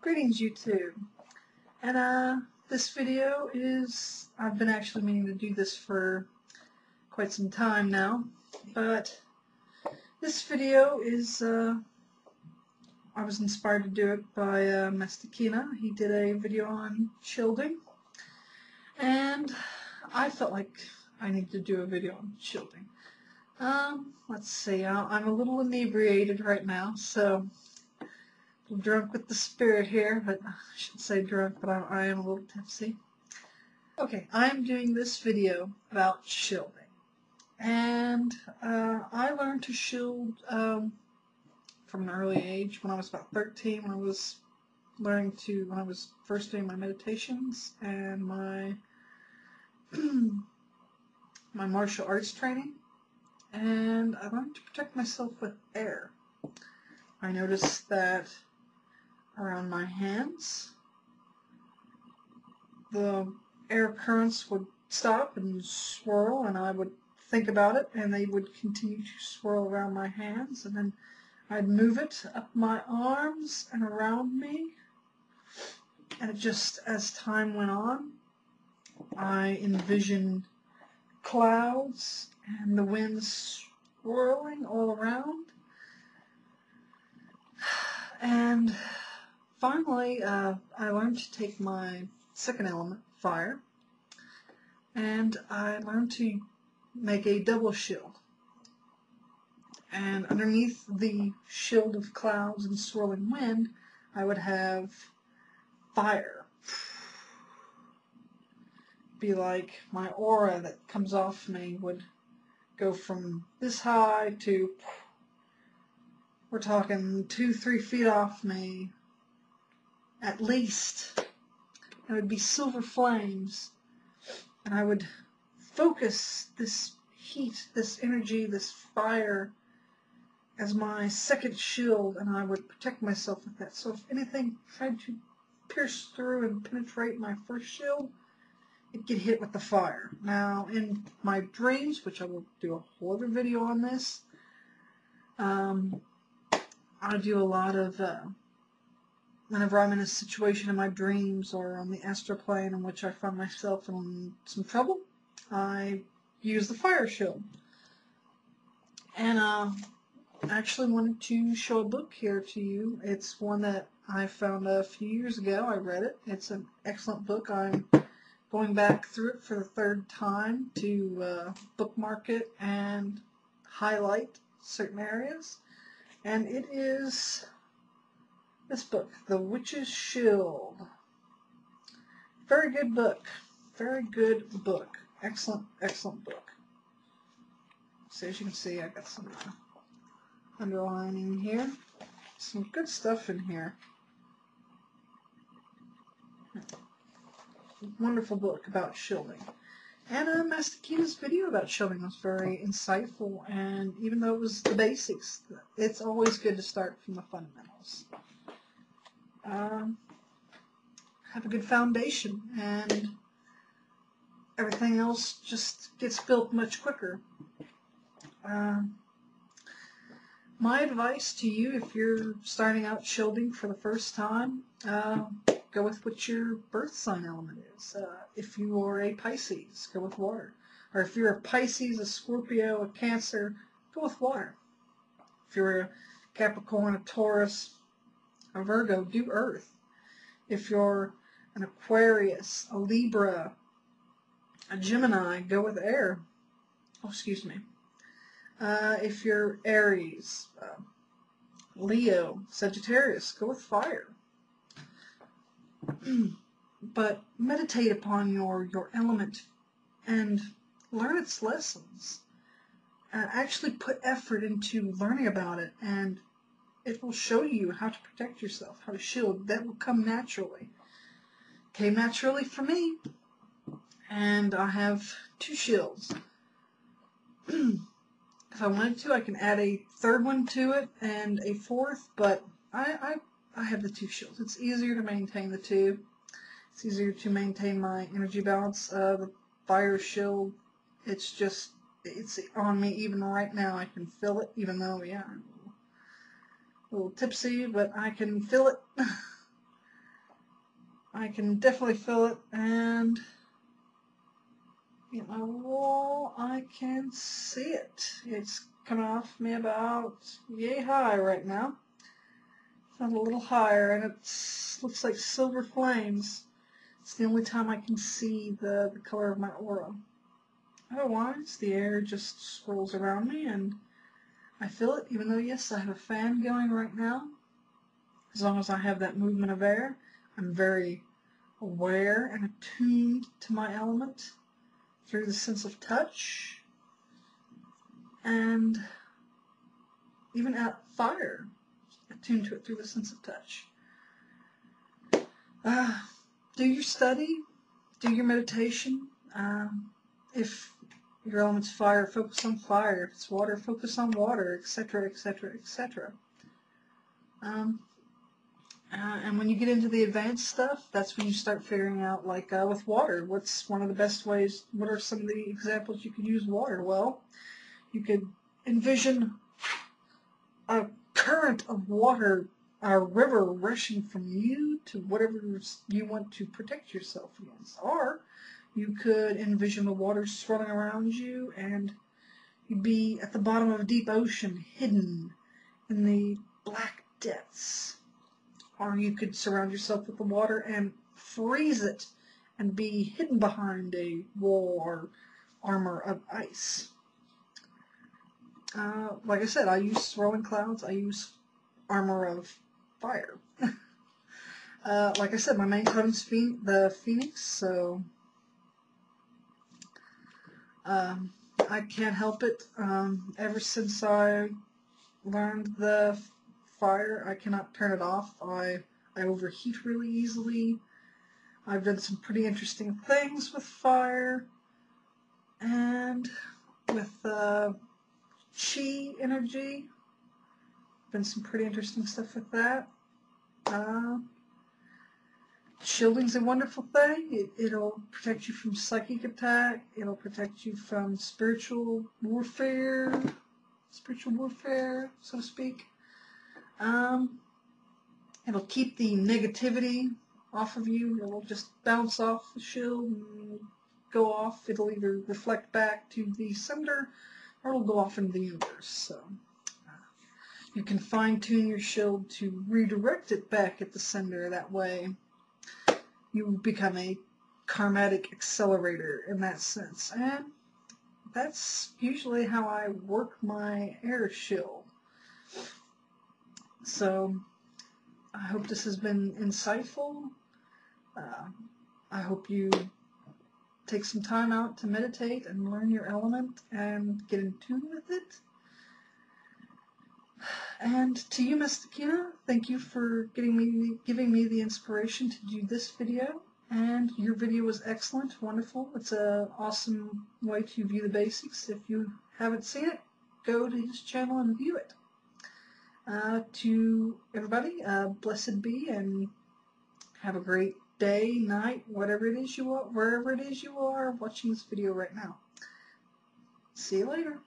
Greetings YouTube, and this video is, I've been actually meaning to do this for quite some time now, but this video is, I was inspired to do it by Mestakina. He did a video on shielding, and I felt like I needed to do a video on shielding. Let's see, I'm a little inebriated right now, so drunk with the spirit here, but I shouldn't say drunk, but I am a little tipsy. Okay, I'm doing this video about shielding, and I learned to shield from an early age. When I was about 13, when I was first doing my meditations and my my martial arts training, and I learned to protect myself with air. I noticed that around my hands, the air currents would stop and swirl, and I would think about it, and they would continue to swirl around my hands, and then I'd move it up my arms and around me, and it just, as time went on, I envisioned clouds and the wind swirling all around, and finally, I learned to take my second element, fire, and I learned to make a double shield. And underneath the shield of clouds and swirling wind, I would have fire. Be like my aura that comes off me would go from this high to, we're talking 2-3 feet off me, at least. It would be silver flames, and I would focus this heat, this energy, this fire as my second shield, and I would protect myself with that. So if anything tried to pierce through and penetrate my first shield, it could hit with the fire. Now, in my dreams, which I will do a whole other video on this, I do a lot of whenever I'm in a situation in my dreams or on the astral plane in which I find myself in some trouble, I use the fire shield. And I actually wanted to show a book here to you. It's one that I found a few years ago. I read it. It's an excellent book. I'm going back through it for the third time to bookmark it and highlight certain areas. And it is this book, The Witch's Shield. Very good book. Very good book. Excellent, excellent book. So as you can see, I got some underlining here. Some good stuff in here. Wonderful book about shielding. And Mastakina's video about shielding was very insightful, and even though it was the basics, it's always good to start from the fundamentals. Have a good foundation, and everything else just gets built much quicker. My advice to you, if you're starting out shielding for the first time, go with what your birth sign element is. If you are a Pisces, go with water. Or if you're a Pisces, a Scorpio, a Cancer, go with water. If you're a Capricorn, a Taurus, a Virgo, do earth. If you're an Aquarius, a Libra, a Gemini, go with air. Oh, excuse me. If you're Aries, Leo, Sagittarius, go with fire. But meditate upon your element and learn its lessons. Actually put effort into learning about it, and it will show you how to protect yourself, how to shield. That will come naturally. Came naturally for me, and I have 2 shields. If I wanted to, I can add a third one to it and a fourth, but I have the 2 shields. It's easier to maintain the 2. It's easier to maintain my energy balance. The fire shield, it's on me even right now. I can feel it, even though, yeah, I'm a little tipsy, but I can feel it. I can definitely feel it, and at my wall, I can see it. It's coming off me about yay high right now. It's not a little higher, and it looks like silver flames. It's the only time I can see the color of my aura. Otherwise, the air just swirls around me, and I feel it, even though, yes, I have a fan going right now. As long as I have that movement of air, I'm very aware and attuned to my element through the sense of touch, and even at fire, attuned to it through the sense of touch. Do your study, do your meditation. If your element's fire, focus on fire. If it's water, focus on water, etc., etc., etc. And when you get into the advanced stuff, that's when you start figuring out, like with water, what's one of the best ways, what are some of the examples you could use water? Well, you could envision a current of water, a river rushing from you to whatever you want to protect yourself against. Or you could envision the water swirling around you, and you'd be at the bottom of a deep ocean, hidden in the black depths. Or you could surround yourself with the water and freeze it and be hidden behind a wall or armor of ice. Like I said, I use swirling clouds. I use armor of fire. Like I said, my main totem's the phoenix, so I can't help it. Ever since I learned the fire, I cannot turn it off. I overheat really easily. I've done some pretty interesting things with fire, and with chi energy. Been some pretty interesting stuff with that. Shielding's a wonderful thing. It'll protect you from psychic attack. It'll protect you from spiritual warfare, so to speak. It'll keep the negativity off of you. It'll just bounce off the shield and go off. It'll either reflect back to the sender, or it'll go off into the universe. So you can fine-tune your shield to redirect it back at the sender. That way you become a karmatic accelerator in that sense. And that's usually how I work my air shield. So I hope this has been insightful. I hope you take some time out to meditate and learn your element and get in tune with it. And to you, Mystikina, thank you for giving me the inspiration to do this video. And your video was excellent, wonderful. It's an awesome way to view the basics. If you haven't seen it, go to his channel and view it. To everybody, blessed be, and have a great day, night, whatever it is you are, wherever it is you are watching this video right now. See you later.